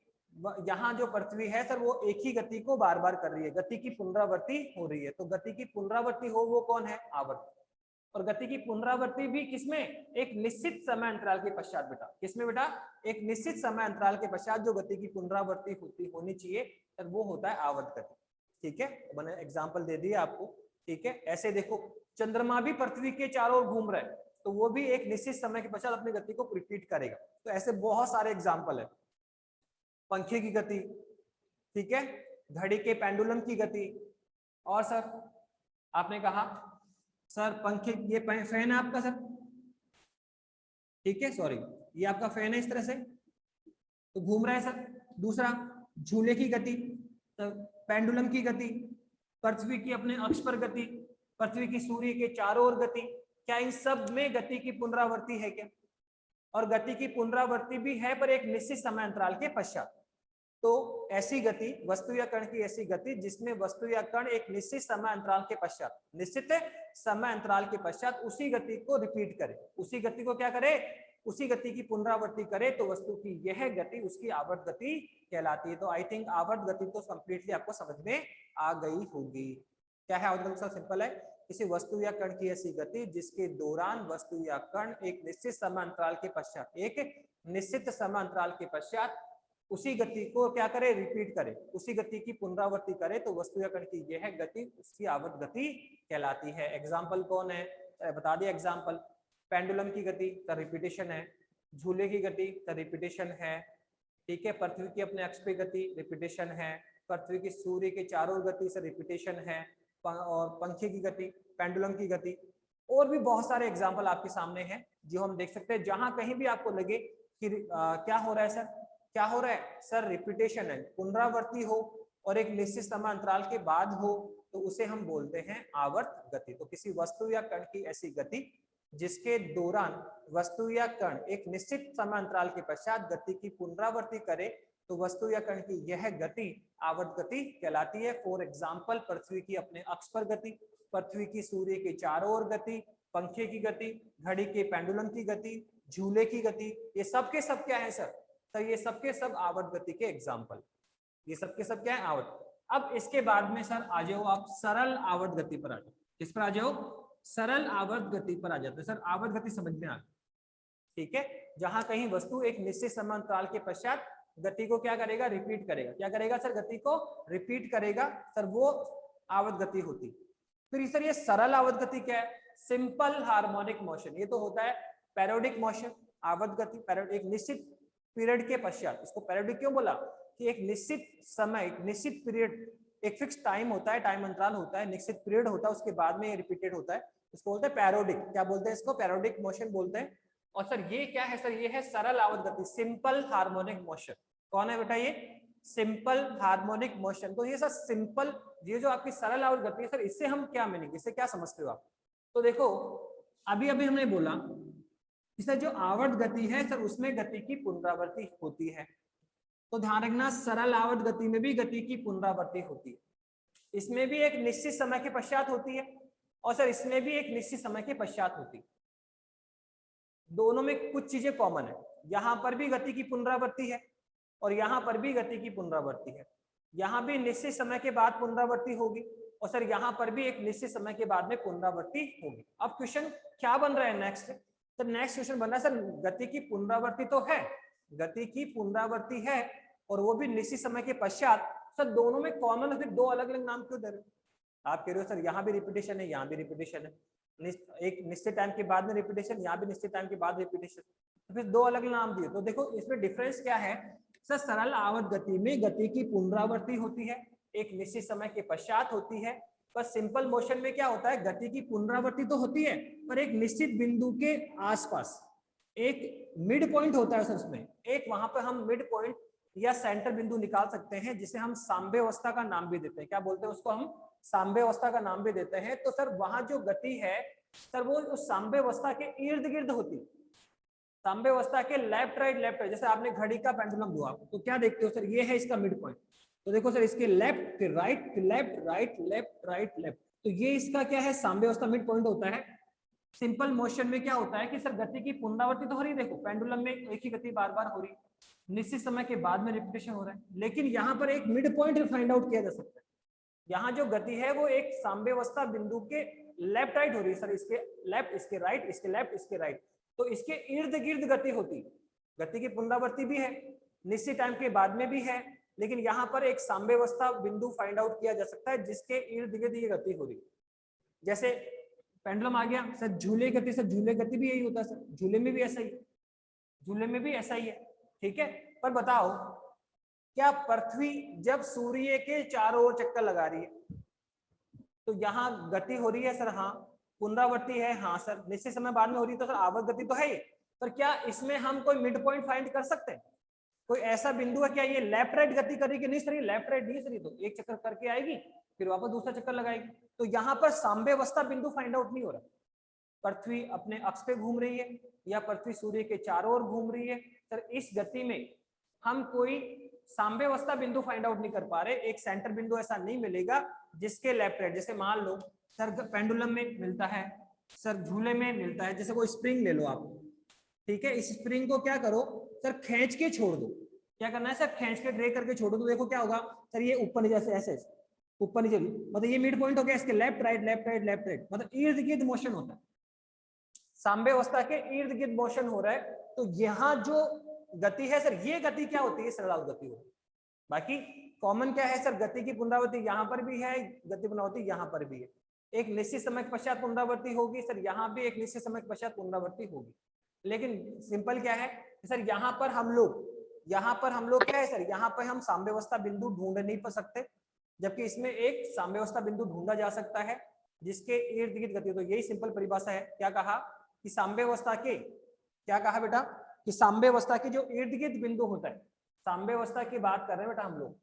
यहाँ जो पृथ्वी है सर वो एक ही गति को बार बार कर रही है, गति की पुनरावृत्ति हो रही है। तो गति की पुनरावृत्ति हो वो कौन है? आवर्त। और गति की पुनरावृत्ति भी किसमें? एक निश्चित समय अंतराल के पश्चात बेटा। किसमें बेटा? एक निश्चित समय अंतराल के पश्चात जो गति की पुनरावृत्ति होनी चाहिए सर वो होता है आवर्त गति। ठीक है, मैंने एग्जाम्पल दे दिया आपको। ठीक है, ऐसे देखो चंद्रमा भी पृथ्वी के चारों ओर घूम रहा है, तो वो भी एक निश्चित समय के पश्चात अपनी गति को रिपीट करेगा। तो ऐसे बहुत सारे एग्जाम्पल है। पंखे की गति, ठीक है, घड़ी के पेंडुलम की गति। और सर आपने कहा सर पंखे, ये फैन है आपका सर, ठीक है, सॉरी ये आपका फैन है, इस तरह से तो घूम रहा है सर। दूसरा झूले की गति, पेंडुलम की गति, पृथ्वी की अपने अक्ष पर गति, पृथ्वी की सूर्य के चारों ओर गति। क्या इन सब में गति की पुनरावृत्ति है क्या? और गति की पुनरावृत्ति भी है पर एक निश्चित समय अंतराल के पश्चात। तो ऐसी गति, वस्तु या कण की ऐसी गति जिसमें वस्तु या कण एक निश्चित समय अंतराल के पश्चात, निश्चित समय अंतराल के पश्चात उसी गति को रिपीट करे, उसी गति को क्या करे? उसी गति की पुनरावृत्ति करे, तो वस्तु की यह गति उसकी आवर्त गति कहलाती है। तो आई थिंक आवर्त गति तो कंप्लीटली आपको समझ में आ गई होगी। क्या है आवर्त गति? सिंपल है, किसी वस्तु या कण की ऐसी गति जिसके दौरान वस्तु या कण एक निश्चित समय अंतराल के पश्चात, एक निश्चित समय अंतराल के पश्चात उसी गति को क्या करे? रिपीट करे, उसी गति की पुनरावृत्ति करे, तो वस्तु या कण की यह गति उसकी आवर्त गति कहलाती है। एग्जाम्पल कौन है? बता दिया एग्जाम्पल। पेंडुलम की गति का रिपीटेशन है, झूले की गति का रिपीटेशन है, ठीक है, पृथ्वी की अपने अक्ष पे गति रिपीटेशन है, पृथ्वी की सूर्य के चारों गति से रिपीटेशन है, और पंखे की गति, पेंडुलम की गति, और भी बहुत सारे एग्जाम्पल आपके सामने हैं जो हम देख सकते हैं। जहां कहीं भी आपको लगे कि क्या हो रहा है सर, क्या हो रहा है सर? रिपीटेशन है, पुनरावृत्ति हो और एक निश्चित समय अंतराल के बाद हो, तो उसे हम बोलते हैं आवर्त गति। तो किसी वस्तु या कण की ऐसी गति जिसके दौरान वस्तु या कण एक निश्चित समय अंतराल के पश्चात गति की पुनरावृत्ति करे, तो वस्तु या कण की यह गति आवर्त गति कहलाती है। फॉर एग्जाम्पल पृथ्वी की अपने अक्ष पर गति, पृथ्वी की सूर्य के चारों ओर गति, पंखे की गति, घड़ी के पेंडुलम की गति, झूले की गति, ये सब के सब क्या है सर? तो ये सब के सब आवर्त गति के एग्जाम्पल, ये सब के सब क्या है? आवर्त। अब इसके बाद में सर आ जाओ आप सरल आवर्त गति पर आ जाओ। किस पर आ जाओ? सरल आवर्त गति पर आ जाते हैं। सर आवर्त गति समझ में आ गई, ठीक है, जहां कहीं वस्तु एक निश्चित समय अंतराल के पश्चात गति को क्या करेगा? रिपीट करेगा। क्या करेगा सर? गति को रिपीट करेगा सर, वो आवर्त गति होती। फिर सर ये सरल आवर्त गति क्या है? Simple harmonic motion. ये तो होता है पैरोडिक मोशन। आवर्त गति एक निश्चित पीरियड के पश्चात। इसको पेरियोडिक क्यों बोला कि एक निश्चित समय, एक निश्चित पीरियड, एक फिक्स टाइम होता है, टाइम अंतराल होता है, निश्चित पीरियड होता है, उसके बाद में ये रिपीटेड होता है, इसको बोलते हैं पेरियोडिक। क्या बोलते हैं इसको? पेरियोडिक मोशन बोलते हैं। और सर ये क्या है सर? ये है सरल आवत गति, सिंपल हार्मोनिक मोशन। कौन है बेटा ये? Simple harmonic motion. तो ये सर सिंपल, ये जो आपकी सरल आवत गति है सर, इससे हम क्या मीनिंग, इससे क्या समझते हो आप? तो देखो अभी अभी हमने बोला कि सर जो आवर्त गति है सर उसमें गति की पुनरावृत्ति होती है। तो ध्यान रखना सरल आवर्त गति में भी गति की पुनरावृत्ति होती है। इसमें भी एक निश्चित समय के पश्चात होती है और सर इसमें भी एक निश्चित समय के पश्चात होती है। दोनों में कुछ चीजें कॉमन है, यहां पर भी गति की पुनरावृत्ति है और यहां पर भी गति की पुनरावृत्ति है। यहां भी निश्चित समय के बाद पुनरावृत्ति होगी और सर यहां पर भी एक निश्चित समय के बाद में पुनरावृत्ति होगी। अब क्वेश्चन क्या बन रहा है नेक्स्ट? तो नेक्स्ट क्वेश्चन बन रहा है सर गति की पुनरावृत्ति तो है, गति की पुनरावृत्ति है और वो भी निश्चित समय के पश्चात। सर दोनों में कॉमन है, फिर दो अलग अलग नाम क्यों दे रहे हो? आप कह रहे हो सर यहाँ भी रिपीटेशन है, यहाँ भी रिपीटेशन है, एक निश्चित टाइम के बाद में रिपीटेशन, यहाँ भी निश्चित टाइम के बाद रिपीटेशन, तो फिर दो अलग नाम दिए। तो देखो इसमें डिफरेंस क्या है सर? सरल आवर्त गति में गति की पुनरावृत्ति होती है, एक निश्चित समय के पश्चात होती है। पर सिंपल मोशन में क्या होता है? गति की पुनरावृत्ति तो होती है पर एक निश्चित बिंदु के आसपास एक मिड पॉइंट होता है सर उसमें, एक वहां पर हम मिड पॉइंट या सेंटर बिंदु निकाल सकते हैं जिसे हम साम्यावस्था का नाम भी देते हैं। क्या बोलते हैं उसको? हम साम्यावस्था का नाम भी देते हैं। तो सर वहां जो गति है सर वो उस साम्यावस्था के इर्द गिर्द होती है, साम्यावस्था के लेफ्ट राइट लेफ्ट राइट। जैसे आपने घड़ी का पेंडुलम हुआ तो क्या देखते हो सर? ये है इसका मिड पॉइंट। तो देखो सर इसके लेफ्ट फिर राइट फिर left right left right left, तो ये इसका क्या है? साम्यावस्था मिड पॉइंट होता है। सिंपल मोशन में क्या होता है कि सर गति की पुनरावृत्ति तो हो रही, देखो पेंडुलम में एक ही गति बार बार हो रही, निश्चित समय के बाद में रिपीटेशन हो रहा है, लेकिन यहाँ पर एक मिड पॉइंट फाइंड आउट किया जा सकता है। यहाँ जो गति है वो एक साम्यावस्था बिंदु के लेफ्ट राइट हो रही है सर, इसके लेफ्ट इसके राइट, इसके लेफ्ट इसके राइट, तो इसके इर्द गिर्द गति होती है। गति की पुनरावृत्ति भी है, निश्चित टाइम के बाद में भी है, लेकिन यहाँ पर एक साम्यावस्था बिंदु फाइंड आउट किया जा सकता है जिसके इर्द गिर्द ये गति हो रही है। जैसे पेंडुलम आ गया सर, झूले गति, सर झूले गति भी यही होता है सर, झूले में भी ऐसा ही, झूले में भी ऐसा ही है, ठीक है। पर बताओ क्या पृथ्वी जब सूर्य के चारों ओर चक्कर लगा रही है तो यहाँ गति हो रही है सर? हाँ। पुनरावृत्ति है? हाँ सर। निश्चित समय बाद में हो रही है तो सर आवर्त गति तो है ही, पर क्या इसमें हम कोई मिड पॉइंट फाइंड कर सकते हैं? कोई ऐसा बिंदु है क्या ये लेफ्ट राइट गति करेगी? नहीं सर, ये लेफ्ट राइट नहीं सर, ये तो एक चक्कर करके आएगी फिर वापस दूसरा चक्कर लगाएगी, तो यहाँ पर साम्यावस्था बिंदु फाइंड आउट नहीं हो रहा। पृथ्वी अपने अक्ष पे घूम रही है या पृथ्वी सूर्य के चारों ओर घूम रही है सर, इस गति में हम कोई साम्यावस्था बिंदु फाइंड आउट नहीं कर पा रहे। एक सेंटर बिंदु ऐसा नहीं मिलेगा जिसके लेफ्ट राइट, जैसे मान लो सर पेंडुलम में मिलता है सर, झूले में मिलता है, जैसे कोई स्प्रिंग ले लो आप, ठीक है, इस स्प्रिंग को क्या करो सर? खींच के छोड़ दो। क्या करना है सर? खींच के ड्रैग करके छोड़ो, तो देखो क्या होगा सर, ये ऊपर नीचे ऐसे ऐसे ऊपर नीचे, मतलब ये मिड पॉइंट हो गया, इसके left right left right left right, मतलब इर्द गिर्द मोशन होता है, साम्यावस्था के इर्द गिर्द मोशन हो रहा है। तो यहाँ जो गति है सर, ये गति क्या होती है? सरल गति होती है। बाकी कॉमन क्या है सर? गति की पुनरावृत्ति यहाँ पर भी है, गति पुनरावृत्ति यहाँ पर भी है, एक निश्चित समय के पश्चात पुनरावृत्ति होगी सर, यहाँ भी एक निश्चित समय के पश्चात पुनरावृत्ति होगी। लेकिन सिंपल क्या है सर, यहाँ पर हम लोग क्या है सर, यहाँ पर हम साम्यावस्था बिंदु ढूंढ नहीं पा सकते, जबकि इसमें एक साम्यावस्था बिंदु ढूंढा जा सकता है जिसके इर्द गिर्द गति। तो यही सिंपल परिभाषा है। क्या कहा कि साम्यावस्था के, क्या कहा बेटा कि साम्यावस्था के जो इर्द गिर्द बिंदु होता है, साम्यावस्था की बात कर रहे हैं बेटा हम लोग,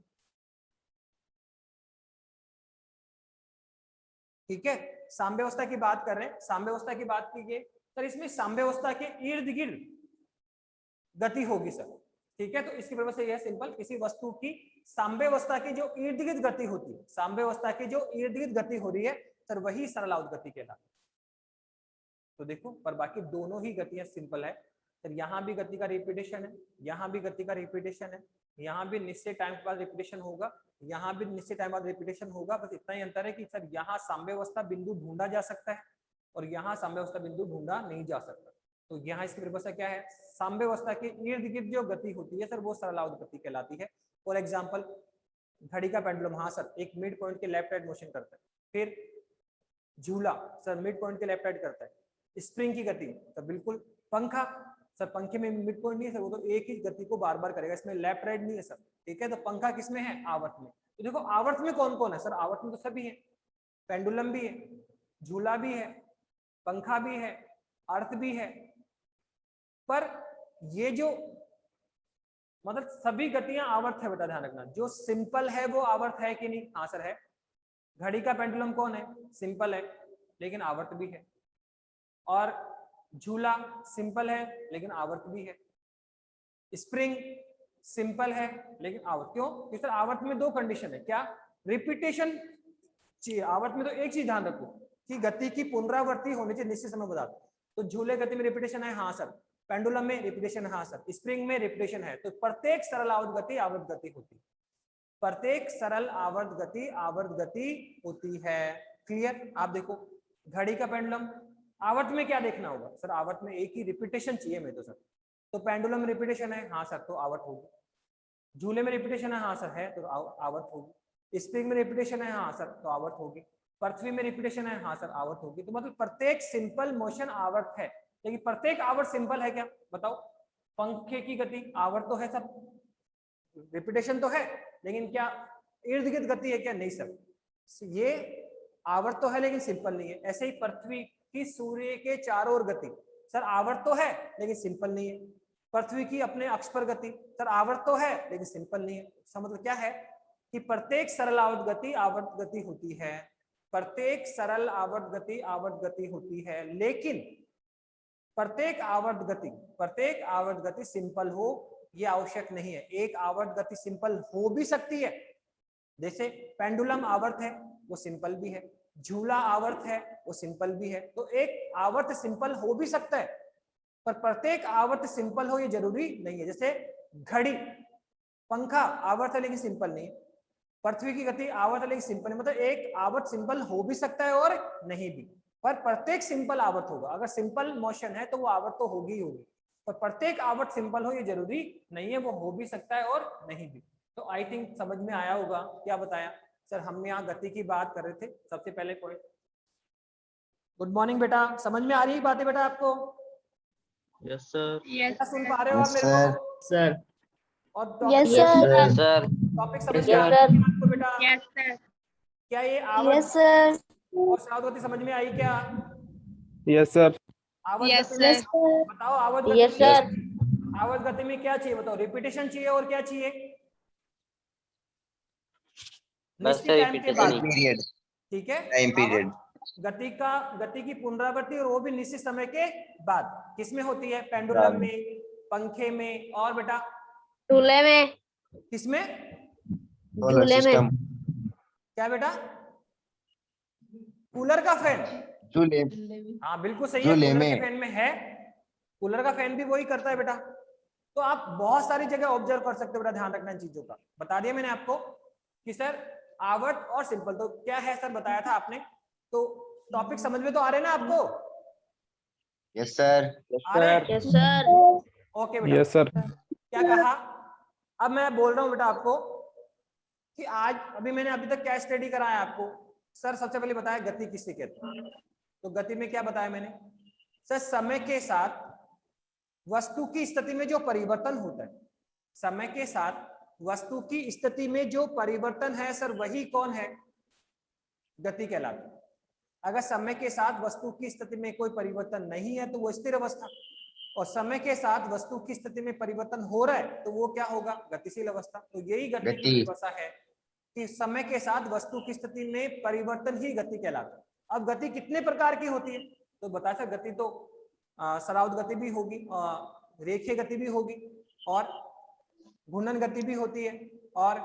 ठीक है, साम्यावस्था की बात कर रहे हैं, साम्यावस्था की बात कीजिए सर, इसमें साम्यावस्था के इर्द गिर्द गति होगी सर, ठीक है। तो इसकी परिभाषा यह है सिंपल, किसी वस्तु की साम्यावस्था की जो इर्द गिर्द गति होती है, साम्यावस्था की जो इर्द गिर्द गति हो रही है सर, वही सरलाउत गति कहलाती है। तो देखो, पर बाकी दोनों ही गतियां सिंपल है सर, यहाँ भी गति का रिपीटेशन है, यहाँ भी गति का रिपीटेशन है, यहाँ भी निश्चित टाइम के बाद रिपीटेशन होगा, यहाँ भी निश्चित टाइम बाद रिपीटेशन होगा। बस इतना ही अंतर है कि सर यहाँ साम्यावस्था बिंदु ढूंढा जा सकता है और यहाँ साम्यावस्था बिंदु ढूंढा नहीं जा सकता। तो यहाँ इसकी परिभाषा क्या है? साम्यावस्था के इर्द गिर्द जो गति होती है सर, वो सरलाउत गति कहलाती है। फॉर एग्जाम्पल घड़ी का पेंडुलम, हाँ सर, एक मिड पॉइंट के लेफ्ट राइट मोशन करता है। फिर झूला सर, मिड पॉइंट के लेफ्ट राइट करता है। स्प्रिंग की गति सर, बिल्कुल। पंखा सर पंखे में मिड पॉइंट नहीं है सर, वो तो एक ही गति को बार बार करेगा, इसमें लेफ्ट राइट नहीं है सर, ठीक है। तो पंखा किसमें है? आवर्त में। तो देखो आवर्त में कौन कौन है सर? आवर्त में तो सभी है, पेंडुलम भी है, झूला भी है, पंखा भी है, अर्थ भी है। पर ये जो मतलब सभी गतियां आवर्त है बेटा, ध्यान रखना। जो सिंपल है वो आवर्त है कि नहीं? हाँ सर है। घड़ी का पेंडुलम कौन है? सिंपल है लेकिन आवर्त भी है। और झूला सिंपल है लेकिन आवर्त भी है। स्प्रिंग सिंपल है लेकिन आवर्त। क्यों? क्योंकि सर आवर्त में दो कंडीशन है। क्या? रिपीटेशन चाहिए। आवर्त में तो एक चीज ध्यान रखो कि गति की पुनरावृत्ति होनी चाहिए निश्चित समय बाद। तो झूले गति में रिपीटेशन है, हाँ सर। पेंडुलम में रिपीटेशन है, हाँ सर। स्प्रिंग में रिपीटेशन है। तो प्रत्येक सरल आवर्त गति आवर्त गति होती है। प्रत्येक सरल आवर्त गति होती है। क्लियर? आप देखो घड़ी का पेंडुलम, आवर्त में क्या देखना होगा सर? आवर्त में एक ही रिपीटेशन चाहिए मैं तो सर। तो पेंडुलम में रिपीटेशन है, हाँ सर, तो आवर्त होगी। झूले में रिपीटेशन है, हाँ सर है, तो आवर्त होगी। स्प्रिंग में रिपीटेशन है, हाँ सर, तो आवर्त होगी। पृथ्वी में रिपीटेशन है, हाँ सर, आवर्त होगी। तो मतलब प्रत्येक सिंपल मोशन आवर्त है। लेकिन प्रत्येक आवर्त सिंपल है क्या? बताओ। पंखे की गति आवर्त तो है सब, रिपीटेशन तो है, लेकिन क्या इर्द गिर्द गति है क्या? नहीं सर, ये आवर्त तो है लेकिन सिंपल नहीं है। ऐसे ही पृथ्वी की सूर्य के चारों ओर गति सर आवर्त तो है लेकिन सिंपल नहीं है। पृथ्वी की अपने अक्ष पर गति सर आवर्त तो है लेकिन सिंपल नहीं है। इसका मतलब क्या है कि प्रत्येक सरल आवर्त गति होती है। प्रत्येक सरल आवर्त गति होती है, लेकिन प्रत्येक आवर्त गति सिंपल हो ये आवश्यक नहीं है। एक आवर्त गति सिंपल हो भी सकती है, जैसे पेंडुलम आवर्त है वो सिंपल भी है, झूला आवर्त है वो सिंपल भी है। तो एक आवर्त सिंपल हो भी सकता है, पर प्रत्येक आवर्त सिंपल हो ये जरूरी नहीं है। जैसे घड़ी, पंखा आवर्त है लेकिन सिंपल नहीं है। पृथ्वी की गति आवर्त है लेकिन सिंपल नहीं। मतलब एक आवर्त सिंपल हो भी सकता है और नहीं भी, पर प्रत्येक सिंपल आवर्त होगा। अगर सिंपल मोशन है तो वो आवर्त तो होगी ही होगी, पर प्रत्येक आवर्त सिंपल हो ये जरूरी नहीं है, वो हो भी सकता है और नहीं भी। तो आई थिंक समझ में आया होगा क्या बताया सर। हम यहाँ गति की बात कर रहे थे सबसे पहले पॉइंट। गुड मॉर्निंग बेटा, समझ में आ रही है बातें बेटा आपको? Yes sir. बेटा सुन पा रहे हो आप मेरे को? सर। और Yes, sir. टॉपिक समझ Yes, में आ sir. रही है आपको बेटा? Yes, sir. क्या ये आवर्त Yes, sir. और श्रावण गति समझ में आई क्या? Yes, sir. आवर्त Yes, गति में sir. बताओ, आवर्त गति Yes, में sir. आवर्त गति में क्या चाहिए बताओ? रिपीटेशन चाहिए और क्या चाहिए? निश्चित टाइम के बाद, पीरियड, ठीक है। Time period. गति की पुनरावृत्ति, और वो भी निश्चित समय के बाद। किसमें होती है? पेंडुलम में, पंखे में, और बेटा झूले में. किसमें? झूले में. क्या बेटा? कूलर का फैन? झूले, हाँ बिल्कुल सही है, झूले कूलर के में। फैन में है। कूलर का फैन भी वही करता है बेटा। तो आप बहुत सारी जगह ऑब्जर्व कर सकते हो बेटा, ध्यान रखना इन चीजों का। बता दिया मैंने आपको कि सर आवर्त और सिंपल तो क्या है सर, बताया था आपने। तो टॉपिक समझ में तो आ रहे ना आपको? Yes sir. आ रहे? Yes, sir. ओके बेटा। Yes, sir. क्या कहा? अब मैं बोल रहा हूं बेटा आपको कि आज अभी मैंने अभी तक क्या स्टडी कराया आपको। सर सबसे पहले बताया गति किससे कहते हैं। तो गति में क्या बताया मैंने सर? समय के साथ वस्तु की स्थिति में जो परिवर्तन होता है, समय के साथ वस्तु की स्थिति में जो परिवर्तन है सर, वही कौन है? गति कहलाती है। अगर समय के साथ वस्तु की स्थिति में कोई परिवर्तन नहीं है तो वो स्थिर अवस्था, और समय के साथ वस्तु की स्थिति में परिवर्तन हो रहा है तो वो क्या होगा? गतिशील अवस्था। तो यही गति की परिभाषा है कि समय के साथ वस्तु की स्थिति में परिवर्तन ही गति कहलाता है। अब गति कितने प्रकार की होती है? तो बता सर, गति तो सराउत गति भी होगी, रेखीय गति भी होगी, और घूर्णन गति भी होती है, और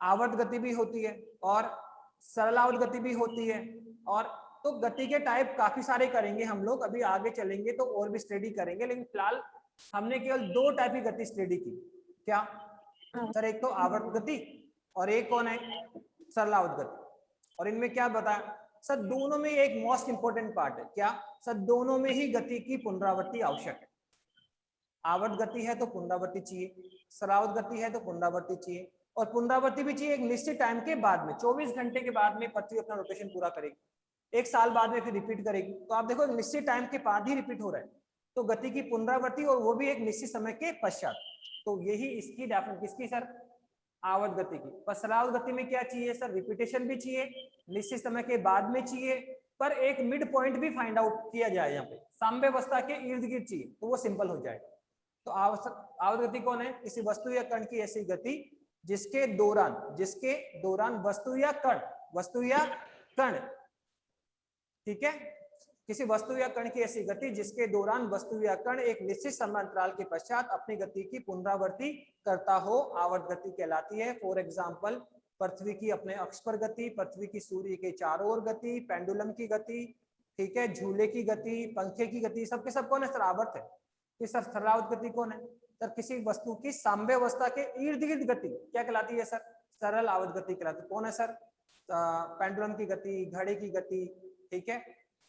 आवर्त गति भी होती है, और सरलावर्त गति भी होती है। और तो गति के टाइप काफी सारे करेंगे हम लोग, अभी आगे चलेंगे तो और भी स्टडी करेंगे, लेकिन फिलहाल हमने केवल दो टाइप की गति स्टडी की। क्या सर? एक तो आवर्त गति और एक कौन है? सरलावर्त गति। और इनमें क्या बताया सर? दोनों में एक मोस्ट इंपोर्टेंट पार्ट है। क्या सर? दोनों में ही गति की पुनरावृत्ति आवश्यक है। आवर्त गति है तो पुनरावृत्ति चाहिए, सरलावर्त गति है तो पुनरावृत्ति चाहिए, और पुनरावृत्ति भी चाहिए एक निश्चित टाइम के बाद में। 24 घंटे के बाद में पृथ्वी अपना रोटेशन पूरा करेगी, 1 साल बाद में फिर रिपीट करेगी। तो आप देखो एक निश्चित टाइम के बाद ही रिपीट हो रहा है। तो गति की पुनरावृत्ति और वो भी एक निश्चित समय के पश्चात। तो यही इसकी डेफिनेशन किसकी सर? आवर्त गति की। पर सराव गति में क्या चाहिए सर? रिपीटेशन भी चाहिए, निश्चित समय के बाद में चाहिए, पर एक मिड पॉइंट भी फाइंड आउट किया जाए, यहाँ पे साम्यावस्था के इर्द गिर्द चाहिए, तो वो सिंपल हो जाएगा। तो आवर्त गति कौन है? किसी वस्तु या कण की ऐसी गति जिसके दौरान वस्तु या कण, ठीक है, किसी वस्तु या कण की ऐसी गति जिसके दौरान वस्तु या कण एक निश्चित समय अंतराल के पश्चात अपनी गति की पुनरावृत्ति करता हो, आवर्त गति कहलाती है। फॉर एग्जाम्पल, पृथ्वी की अपने अक्ष पर गति, पृथ्वी की सूर्य के चारों ओर गति, पेंडुलम की गति, ठीक है, झूले की गति, पंखे की गति, सबके सब कौन है सर? आवर्त है। कि सर सरलावर्त गति कौन है सर? किसी वस्तु की साम्यावस्था के इर्द गिर्द गति क्या कहलाती है सर? सरल आवर्त गति कहलाती है। कौन है सर? पेंडुलम की गति, घड़ी की गति, ठीक है,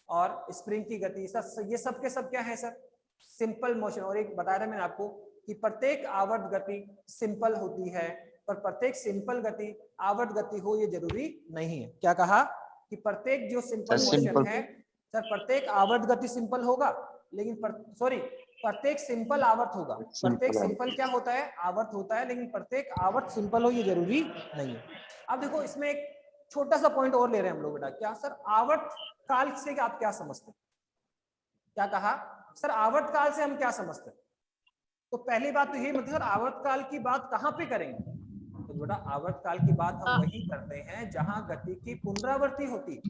और स्प्रिंग की गति, सर ये सब के सब क्या है सर? Simple motion. और एक बताया था मैंने आपको कि प्रत्येक आवर्त गति सिंपल होती है, पर प्रत्येक सिंपल गति आवर्त गति हो ये जरूरी नहीं है। क्या कहा? कि प्रत्येक जो सिंपल मोशन है सर, प्रत्येक आवर्त गति सिंपल होगा, लेकिन प्रत्येक सिंपल आवर्त होगा। प्रत्येक सिंपल क्या होता है? आवर्त होता है, लेकिन प्रत्येक आवर्त सिंपल हो ये जरूरी नहीं है। अब देखो इसमें एक छोटा सा पॉइंट और ले रहे हैं हम लोग बेटा। क्या सर? आवर्त काल से आप क्या समझते हैं? क्या कहा सर? आवर्त काल से हम क्या समझते हैं? तो पहली बात तो ये मतलब सर आवर्त काल की बात कहाँ पे करेंगे? तो बेटा आवर्त काल की बात हम वही करते हैं जहां गति की पुनरावृत्ति होती है,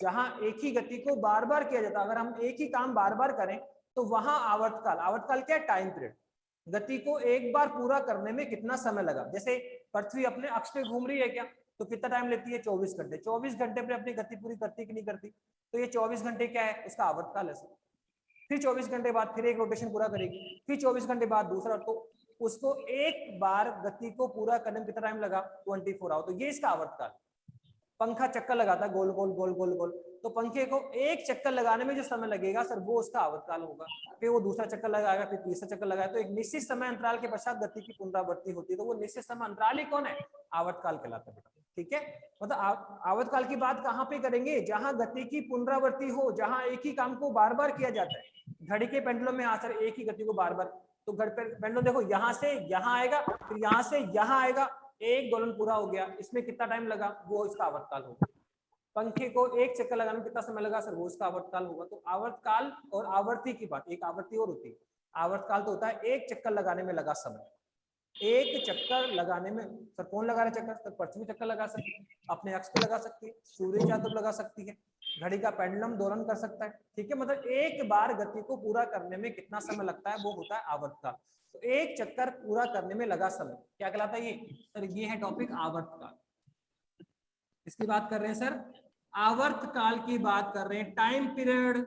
जहां एक ही गति को बार बार किया जाता है। अगर हम एक ही काम बार बार करें तो वहां आवर्त काल क्या है? Time period. गति को एक बार पूरा करने में कितना समय लगा? जैसे पृथ्वी अपने अक्ष पे घूम रही है क्या, तो कितना टाइम लेती है? 24 घंटे। 24 घंटे पे अपनी गति पूरी करती कि नहीं करती? तो ये 24 घंटे क्या है? उसका आवर्त काल है। फिर 24 घंटे बाद फिर एक रोटेशन पूरा करेगी, फिर 24 घंटे बाद दूसरा, तो उसको एक बार गति को पूरा करने में कितना टाइम लगा? 24 आवर। तो ये इसका आवर्त काल। पंखा चक्कर लगाता है गोल गोल गोल गोल गोल, तो पंखे को एक चक्कर लगाने में जो समय लगेगा सर वो उसका आवर्त काल होगा। फिर वो दूसरा चक्कर लगाएगा, फिर तीसरा चक्कर लगाएगा, तो एक निश्चित समय अंतराल के पश्चात गति की पुनरावृत्ति होती है। तो वो निश्चित समय अंतराल ही कौन है? आवर्त काल कहलाता है बेटा। ठीक है, मतलब आवर्त काल की बात कहाँ पे करेंगे? जहां गति की पुनरावृत्ति हो, जहां एक ही काम को बार बार किया जाता है। घड़ी के पेंडुलम में सर एक ही गति को बार बार, तो पेंडुलम देखो यहाँ से यहाँ आएगा, फिर यहाँ से यहाँ आएगा, एक दोलन पूरा हो गया, इसमें कितना टाइम लगा? वो इसका आवर्त काल होगा। पंखे को एक चक्कर लगाने में कितना समय लगा सर? वो इसका आवर्त काल होगा। तो आवर्त काल और आवर्ती की बात, एक आवर्ती और होती है। आवर्त काल तो होता है एक चक्कर लगाने में लगा समय। एक चक्कर लगाने में सर कौन लगा रहा है चक्कर? सर पृथ्वी चक्कर लगा सकती है, अपने अक्ष पे लगा सकती है, सूर्य चातुर लगा सकती है, घड़ी का पेंडुलम दोलन कर सकता है। ठीक है, मतलब एक बार गति को पूरा करने में कितना समय लगता है वो होता है आवर्त काल। तो एक चक्कर पूरा करने में लगा समय क्या कहलाता है? ये सर ये है टॉपिक आवर्त काल। इसकी बात कर रहे हैं सर, आवर्त काल की बात कर रहे हैं, टाइम पीरियड।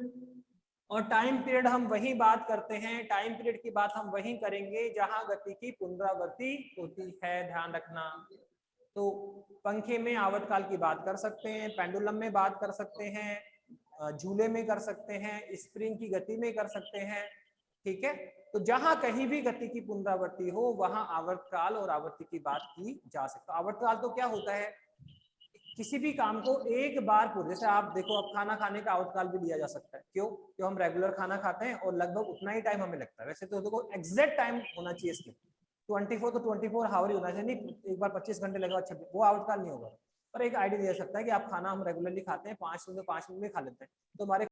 और टाइम पीरियड हम वही बात करते हैं, टाइम पीरियड की बात हम वही करेंगे जहां गति की पुनरावृत्ति होती है, ध्यान रखना। तो पंखे में आवर्त काल की बात कर सकते हैं, पेंडुलम में बात कर सकते हैं, झूले में कर सकते हैं, स्प्रिंग की गति में कर सकते हैं। ठीक है, तो जहां कहीं भी गति की पुनरावृत्ति हो वहां आवर्त काल और आवर्ती की बात की जा सकती है। आवर्त काल तो क्या होता है? किसी भी काम को एक बार पूरे, जैसे आप देखो अब खाना खाने का आवर्त काल भी लिया जा सकता है। क्यों? क्यों हम रेगुलर खाना खाते हैं और लगभग उतना ही टाइम हमें लगता है। वैसे तो देखो एग्जैक्ट टाइम होना चाहिए इसमें 24 तो 24 हावर ही होना चाहिए, नहीं एक बार 25 घंटे लगा 26, वो आवर्त काल नहीं होगा। पर एक आइडिया दे सकता है कि आप खाना हम रेगुलरली खाते हैं 5 मिनट में खा लेते हैं, तो हमारे